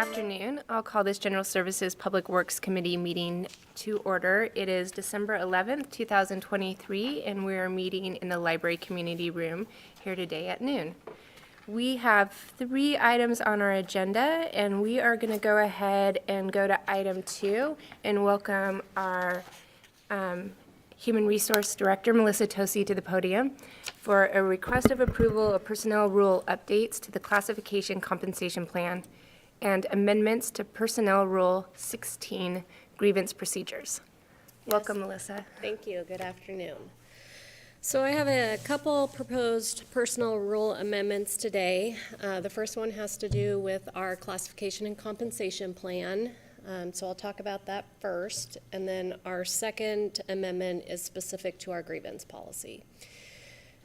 afternoon. I'll call this General Services Public Works Committee meeting to order. It is December 11th, 2023, and we are meeting in the library community room here today at noon. We have 3 items on our agenda, and we are going to go ahead and go to item 2 and welcome our Human Resource Director, Melissa Tosi, to the podium for a request of approval of personnel rule updates to the classification compensation plan and amendments to Personnel Rule 16 grievance procedures. Yes. Welcome, Melissa. Thank you. Good afternoon. So I have a couple proposed personnel rule amendments today. The first one has to do with our classification and compensation plan. So I'll talk about that first. And then our second amendment is specific to our grievance policy.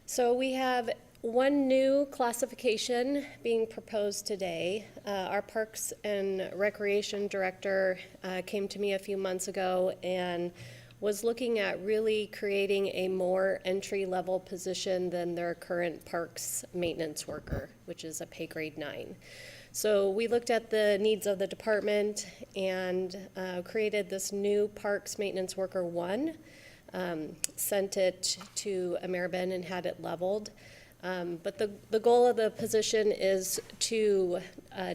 So we have one new classification being proposed today. Our Parks and Recreation Director came to me a few months ago and was looking at really creating a more entry-level position than their current parks maintenance worker, which is a pay grade 9. So we looked at the needs of the department and created this new Parks Maintenance Worker 1, sent it to Ameriben and had it leveled. But the goal of the position is to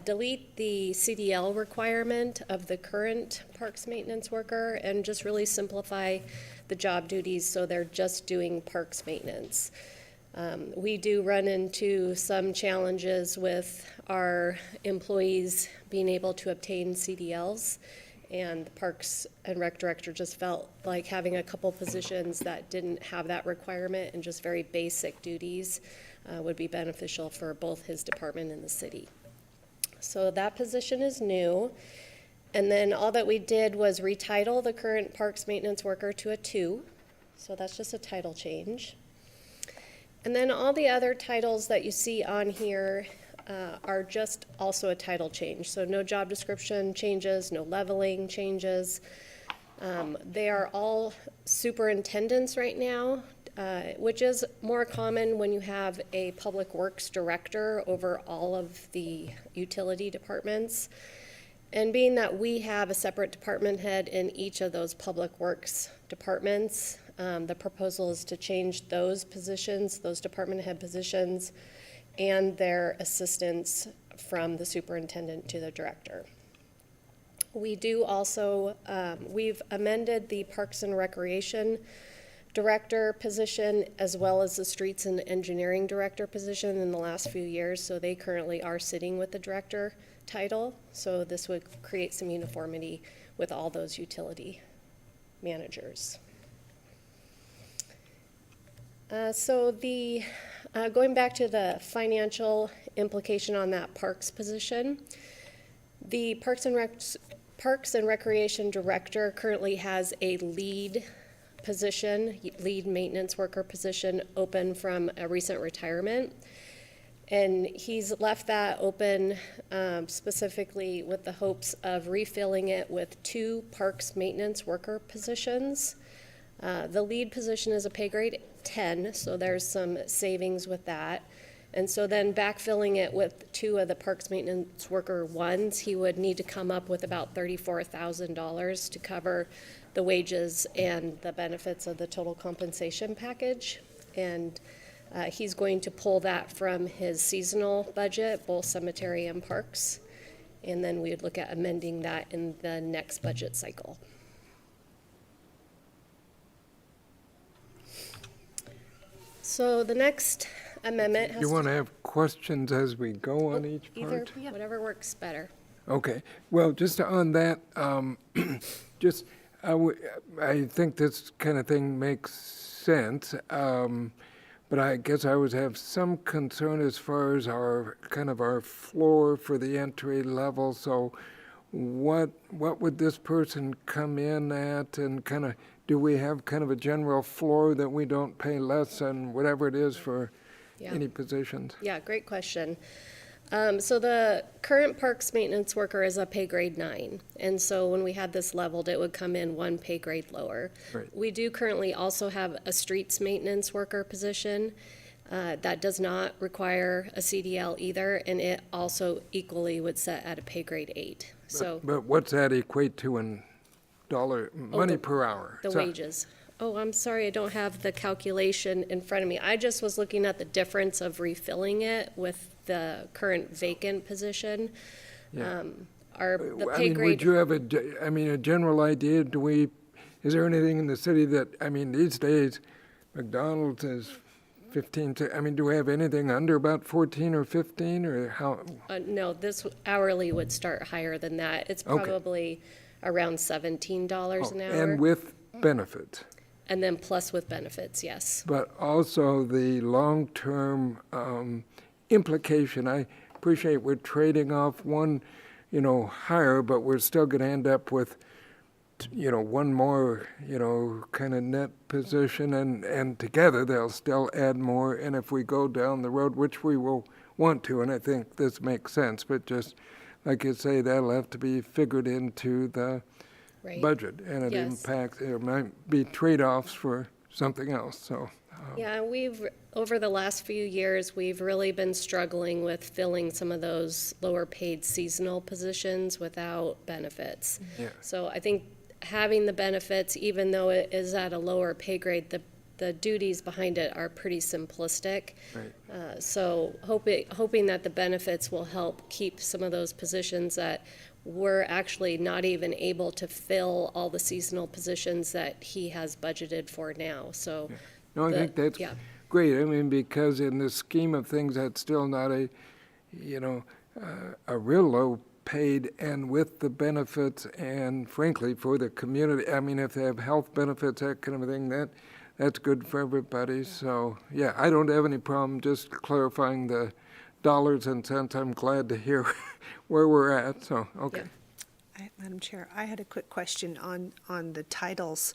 delete the CDL requirement of the current parks maintenance worker and just really simplify the job duties so they're just doing parks maintenance. We do run into some challenges with our employees being able to obtain CDLs, and the Parks and Rec Director just felt like having a couple positions that didn't have that requirement and just very basic duties would be beneficial for both his department and the city. So that position is new. And then all that we did was retitle the current Parks Maintenance Worker to a 2. So that's just a title change. And then all the other titles that you see on here are just also a title change. So no job description changes, no leveling changes. They are all superintendents right now, which is more common when you have a public works director over all of the utility departments. And being that we have a separate department head in each of those public works departments, the proposal is to change those positions, those department head positions, and their assistants from the superintendent to the director. We do also, we've amended the Parks and Recreation Director position as well as the Streets and Engineering Director position in the last few years, so they currently are sitting with the director title, so this would create some uniformity with all those utility managers. Going back to the financial implication on that parks position, the Parks and Recreation Director currently has a lead position, lead maintenance worker position open from a recent retirement. And he's left that open specifically with the hopes of refilling it with 2 parks maintenance worker positions. The lead position is a pay grade 10, so there's some savings with that. And so then backfilling it with 2 of the parks maintenance worker 1s, he would need to come up with about $34,000 to cover the wages and the benefits of the total compensation package. And he's going to pull that from his seasonal budget, both cemetery and parks. And then we would look at amending that in the next budget cycle. So the next amendment has You want to have questions as we go on each either, part? whatever works better. Okay. Well, just on that, I think this kind of thing makes sense, but I guess I would have some concern as far as our floor for the entry level. So what would this person come in at, and do we have kind of a general floor that we don't pay less than whatever it is for any positions? Yeah, great question. So the current parks maintenance worker is a pay grade 9. And so when we had this leveled, it would come in 1 pay grade lower. Right. We do currently also have a streets maintenance worker position That does not require a CDL either, and it also equally would set at a pay grade 8. So But what's that equate to in money per hour? the So- wages. Oh, I'm sorry, I don't have the calculation in front of me. I just was looking at the difference of refilling it with the current vacant position. Yeah. The I pay mean, would grade, you have a general idea? Is there anything in the city that, these days, McDonald's is 15, do we have anything under about 14 or 15, or how? no, this hourly would start higher than that. It's Okay. probably around $17 an hour. And with benefits? And then plus with benefits, yes. But also the long-term implication. I appreciate we're trading off one, higher, but we're still going to end up with, one more, kind of net position, and together they'll still add more. And if we go down the road, which we will want to, and I think this makes sense, but just like you say, that'll have to be figured into the Right. budget, and it Yes. impacts, there might be trade-offs for something else, so. Yeah, over the last few years, we've really been struggling with filling some of those lower paid seasonal positions without benefits. Yeah. So I think having the benefits, even though it is at a lower pay grade, the duties behind it are pretty simplistic. Right. So hoping that the benefits will help keep some of those positions that we're actually not even able to fill all the seasonal positions that he has budgeted for now, so. No, I think that's yeah. great. Because in the scheme of things, that's still not a real low paid, and with the benefits, and frankly, for the community, if they have health benefits, that kind of a thing, that's good for everybody. So, yeah, I don't have any problem just clarifying the dollars and cents. I'm glad to hear where we're at, so, okay. Madam Chair, I had a quick question on the titles.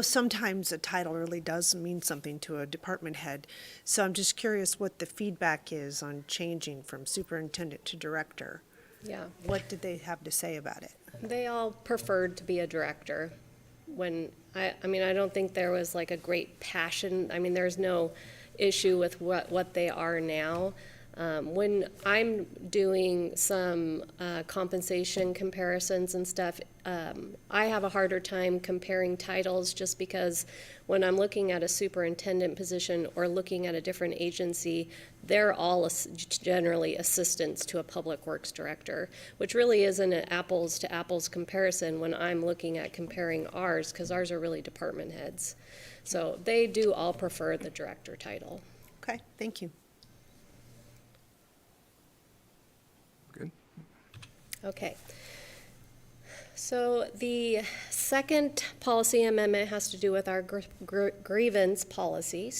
Sometimes a title really does mean something to a department head. So I'm just curious what the feedback is on changing from superintendent to director. Yeah, What did they have to say about it? they all preferred to be a director. I don't think there was like a great passion, there's no issue with what they are now. When I'm doing some compensation comparisons and stuff, I have a harder time comparing titles just because when I'm looking at a superintendent position or looking at a different agency, they're all generally assistants to a public works director, which really isn't an apples to apples comparison when I'm looking at comparing ours, because ours are really department heads. So they do all prefer the director title. Okay, thank you. Good. Okay. So the second policy amendment has to do with our grievance policy,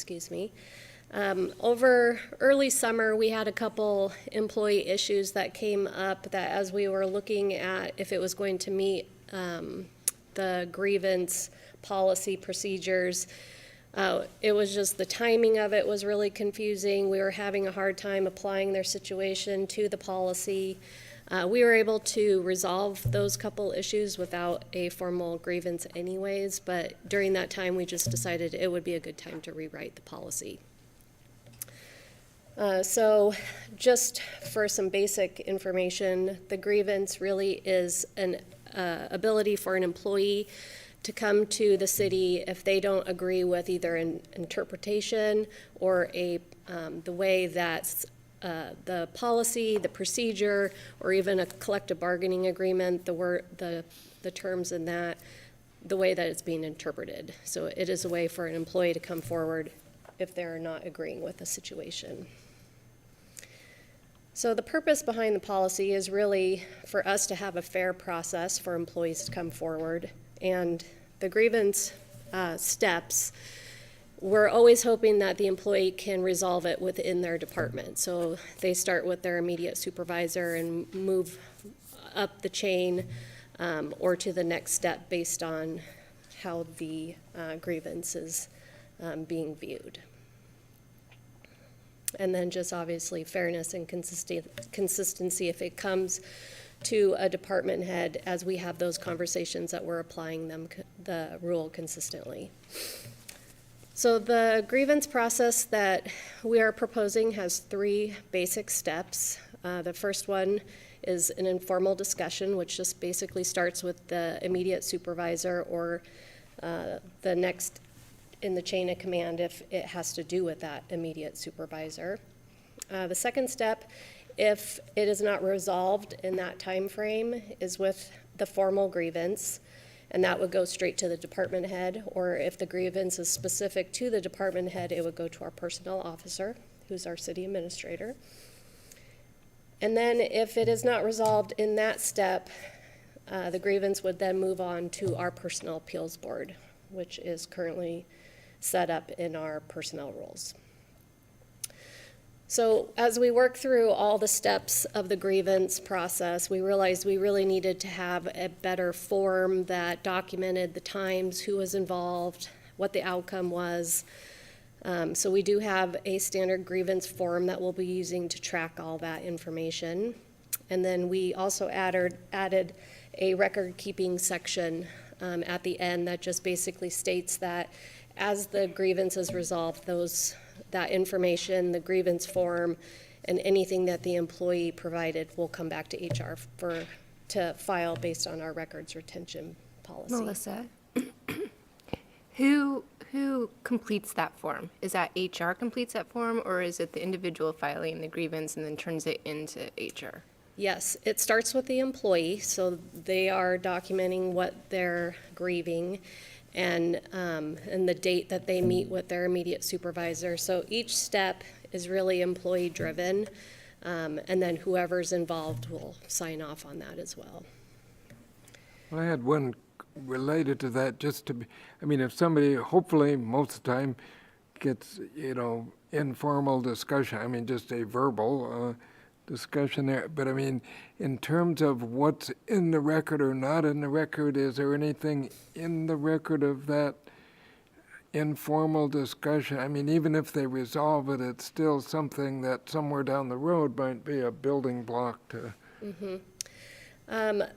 Over early summer, we had a couple employee issues that came up that as we were looking at if it was going to meet the grievance policy procedures, it was just the timing of it was really confusing. We were having a hard time applying their situation to the policy. We were able to resolve those couple issues without a formal grievance anyways, but during that time, we just decided it would be a good time to rewrite the policy. So just for some basic information, the grievance really is an ability for an employee to come to the city if they don't agree with either an interpretation or the way that the policy, the procedure, or even a collective bargaining agreement, the terms in that, the way that it's being interpreted. So it is a way for an employee to come forward if they're not agreeing with the situation. So the purpose behind the policy is really for us to have a fair process for employees to come forward. And the grievance steps, we're always hoping that the employee can resolve it within their department. So they start with their immediate supervisor and move up the chain or to the next step based on how the grievance is being viewed. And then just obviously fairness and consistency if it comes to a department head as we have those conversations that we're applying the rule consistently. So the grievance process that we are proposing has 3 basic steps. The first one is an informal discussion, which just basically starts with the immediate supervisor or the next in the chain of command if it has to do with that immediate supervisor. The second step, if it is not resolved in that time frame, is with the formal grievance, and that would go straight to the department head, or if the grievance is specific to the department head, it would go to our personnel officer, who's our city administrator. And then if it is not resolved in that step, the grievance would then move on to our personnel appeals board, which is currently set up in our personnel rules. So as we work through all the steps of the grievance process, we realized we really needed to have a better form that documented the times, who was involved, what the outcome was. So we do have a standard grievance form that we'll be using to track all that information. And then we also added a record-keeping section at the end that just basically states that as the grievance is resolved, that information, the grievance form, and anything that the employee provided will come back to HR to file based on our records retention policy. Melissa, who completes that form? Is that HR completes that form, or is it the individual filing the grievance and then turns it into HR? Yes, it starts with the employee, so they are documenting what they're grieving and the date that they meet with their immediate supervisor. So each step is really employee-driven, and then whoever's involved will sign off on that as well. Well, I had one related to that, just to be, I mean, if somebody, hopefully, most of the time, gets, informal discussion, I mean, just a verbal discussion there, but I mean, in terms of what's in the record or not in the record, is there anything in the record of that informal discussion? I mean, even if they resolve it, it's still something that somewhere down the road might be a building block to.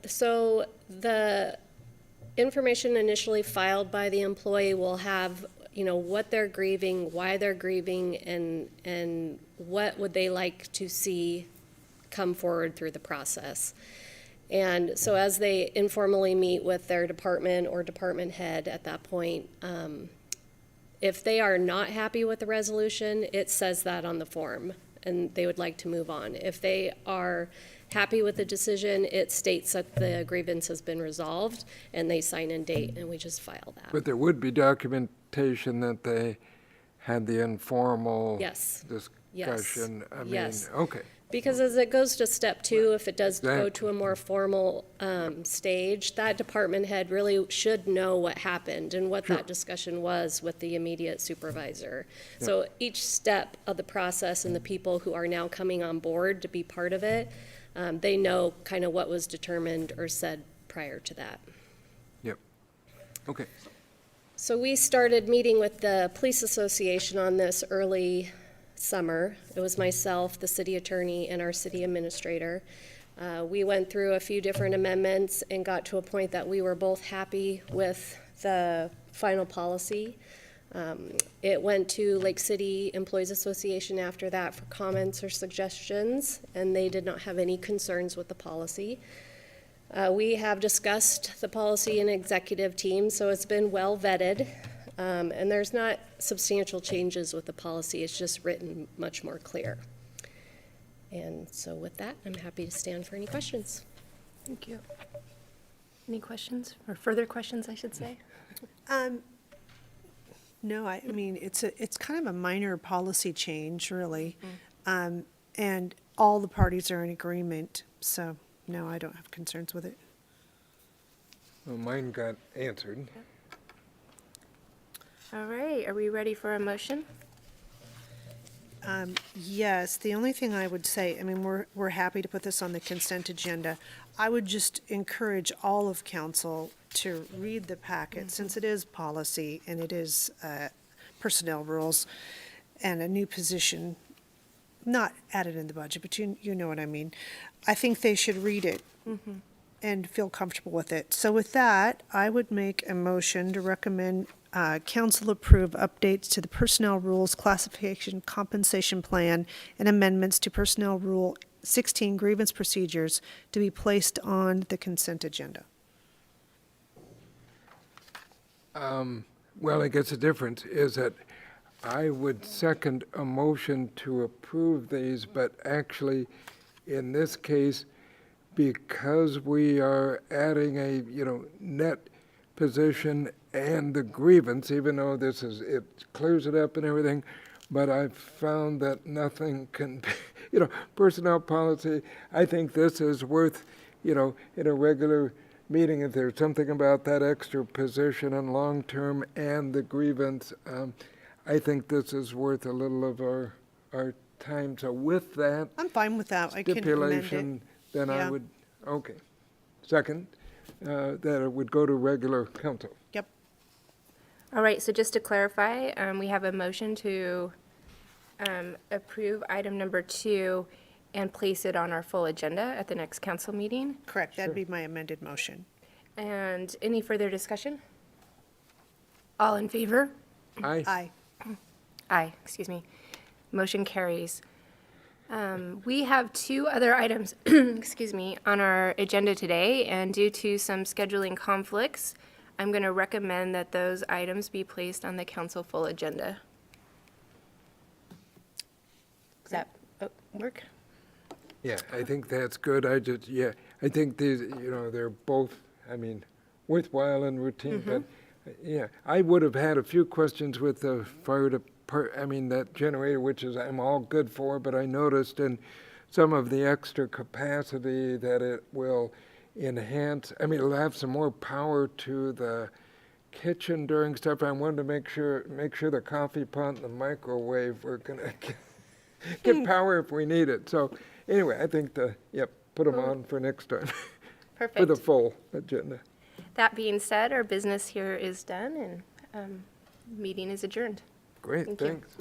So the information initially filed by the employee will have, what they're grieving, why they're grieving, and what would they like to see come forward through the process. And so as they informally meet with their department or department head at that point, if they are not happy with the resolution, it says that on the form, and they would like to move on. If they are happy with the decision, it states that the grievance has been resolved, and they sign and date, and we just file that. But there would be documentation that they had the informal Yes. discussion. I mean, Yes. okay. Because as it goes to step 2, if it does go Exactly. to a more formal stage, that department head really should know what happened and what that discussion was with the immediate supervisor. So each step of the process and the people who are now coming on board to be part of it, they know kind of what was determined or said prior to that. Yep. Okay. So we started meeting with the police association on this early summer. It was myself, the city attorney, and our city administrator. We went through a few different amendments and got to a point that we were both happy with the final policy. It went to Lake City Employees Association after that for comments or suggestions, and they did not have any concerns with the policy. We have discussed the policy in executive team, so it's been well vetted. And there's not substantial changes with the policy, it's just written much more clear. And so with that, I'm happy to stand for any questions. Thank you. Any questions, or further questions, I should say? No, I mean, it's kind of a minor policy change, really. And all the parties are in agreement, so no, I don't have concerns with it. Well, mine got answered. All right, are we ready for a motion? Yes, the only thing I would say, I mean, we're happy to put this on the consent agenda. I would just encourage all of council to read the packet, since it is policy and it is personnel rules and a new position, not added in the budget, but you know what I mean. I think they should read it and feel comfortable with it. So with that, I would make a motion to recommend council approve updates to the personnel rules, classification, compensation plan, and amendments to personnel rule 16 grievance procedures to be placed on the consent agenda. Well, I guess the difference is that I would second a motion to approve these, but actually, in this case, because we are adding a, net position and the grievance, even though it clears it up and everything, but I've found that nothing can, personnel policy, I think this is worth, in a regular meeting, if there's something about that extra position and long-term and the grievance, I think this is worth a little of our time. So with that I'm fine with that. I can amend it. stipulation, then I Yeah. would, okay. Second, that it would go to regular council. Yep. All right, so just to clarify, we have a motion to approve item number 2 and place it on our full agenda at the next council meeting. Correct. That'd be my amended motion. And any further discussion? All in favor? Aye. Aye. Aye, excuse me. Motion carries. We have 2 other items, excuse me, on our agenda today, and due to some scheduling conflicts, I'm going to recommend that those items be placed on the council full agenda. Does that work? Yeah, I think that's good. I think these, they're both, worthwhile and routine, but, yeah, I would have had a few questions with the fire that generator, which is, I'm all good for, but I noticed in some of the extra capacity that it will enhance, it'll have some more power to the kitchen during stuff. I wanted to make sure the coffee pot and the microwave were gonna get power if we need it. So anyway, I think put them on for next time, for the Perfect. full agenda. That being said, our business here is done and meeting is adjourned. Great, Thank you. thanks.